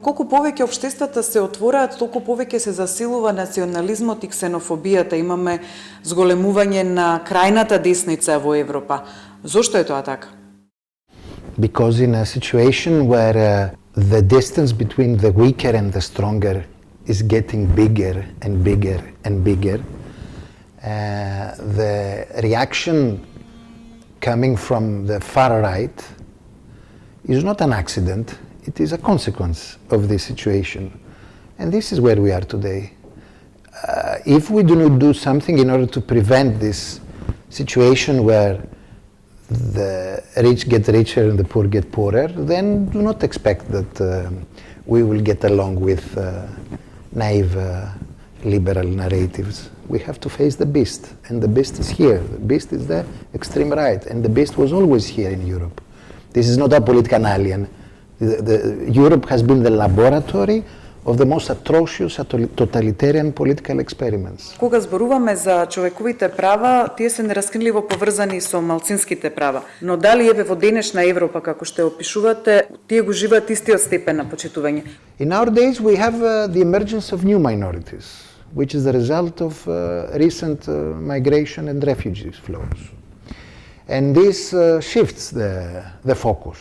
Колку повеќе општествата се отвораат, толку повеќе се засилува национализмот и ксенофобијата. Имаме зголемување на крајната десница во Европа. Зошто е тоа така? Because in a situation where the distance between the weaker and the stronger is getting bigger and bigger and bigger, the reaction coming from the far right is not an accident, it is a consequence of this situation. And this is where we are today. If we do not do something in order to prevent this situation where the rich get richer and the poor get poorer, then do not expect that we will get along with naive liberal narratives. We have to face the beast, and the beast is here. The beast is the extreme right, and the beast was always here in Europe. This is not a political alien. Europe has been the laboratory of the most atrocious totalitarian political experiments. Кога зборуваме за човековите права, тие се нераскинливо поврзани со малцинските права. Но дали еве во денешна Европа, како што опишувате, тие го живеат истиот степен на почитување? In our days we have the emergence of new minorities, which is the result of recent migration and refugees flows. And this shifts the focus.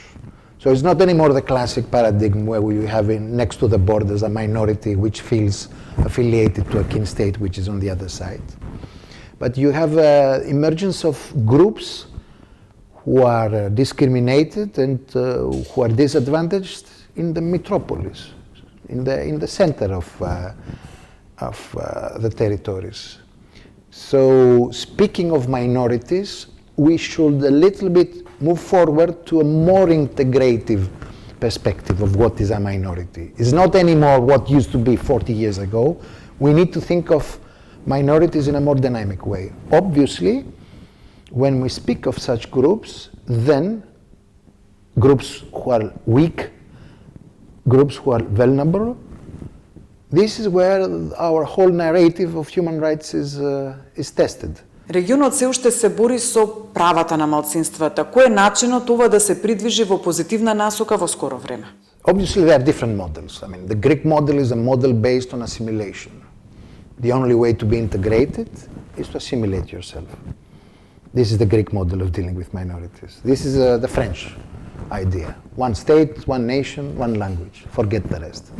So it's not anymore the classic paradigm where we have next to the borders a minority which feels affiliated to a kin state which is on the other side. But you have emergence of groups who are discriminated and who are disadvantaged in the metropolis, in the center of the territories. So speaking of minorities, we should a little bit move forward to a more integrative perspective of what is a minority. It's not anymore what used to be 40 years ago. We need to think of minorities in a more dynamic way. Obviously, when we speak of such groups, then groups who are weak, groups who are vulnerable, this is where our whole narrative of human rights is tested. Регионот се уште се бори со правата на малцинствата. Кој е начинот ова да се придвижи во позитивна насока во скоро време? Obviously there are different models. I mean, the Greek model is a model based on assimilation. The only way to be integrated is to assimilate yourself. This is the Greek model of dealing with minorities. This is the French idea. One state, one nation, one language. Forget the rest.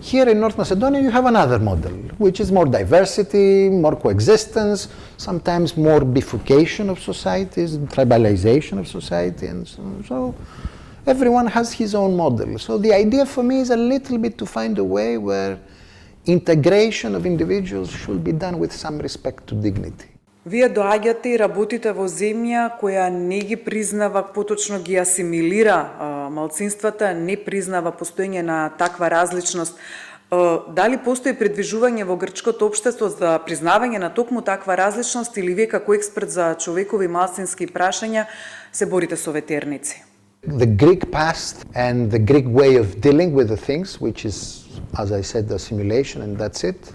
Here in North Macedonia you have another model, which is more diversity, more coexistence, sometimes more bifurcation of societies, tribalization of society, and so on. So everyone has his own model. So the idea for me is a little bit to find a way where integration of individuals should be done with some respect to dignity. Вие доаѓате и работите во земја која не ги признава, поточно ги асимилира малцинствата, не признава постоење на таква различност. Дали постои предвижување во грчкото општество за признавање на токму таква различност или вие како експерт за човекови малцински прашања се борите со ветерници? The Greek past and the Greek way of dealing with the things, which is, as I said, assimilation and that's it,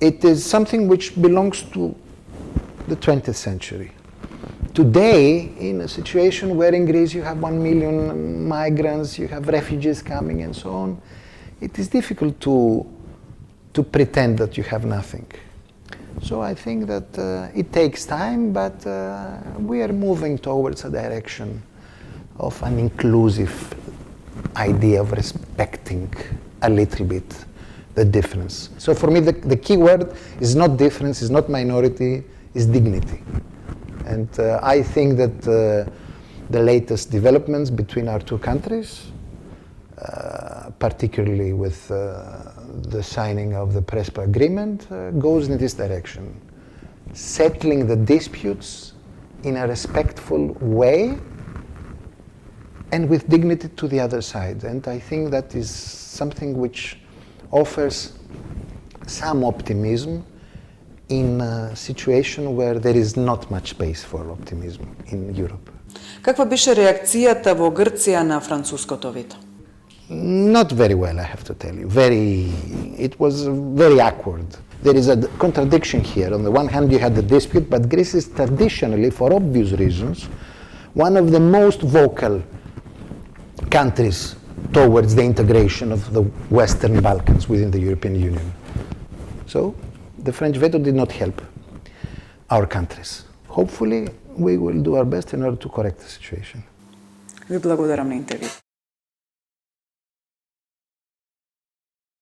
it is something which belongs to the 20th century. Today, in a situation where in Greece you have 1 million migrants, you have refugees coming and so on, it is difficult to pretend that you have nothing. So I think that it takes time, but we are moving towards a direction of an inclusive idea of respecting a little bit the difference. So for me, the key word is not difference, is not minority, is dignity. And I think that the latest developments between our two countries, particularly with the signing of the Prespa agreement, goes in this direction. Settling the disputes in a respectful way and with dignity to the other side. And I think that is something which offers some optimism in a situation where there is not much space for optimism in Europe. Каква беше реакцијата во Грција на француското вето? Not very well, I have to tell you. It was very awkward. There is a contradiction here. On the one hand, you had the dispute, but Greece is traditionally, for obvious reasons, one of the most vocal countries towards the integration of the Western Balkans within the European Union. So the French veto did not help our countries. Hopefully we will do our best in order to correct the situation. Ви благодарам на интервју.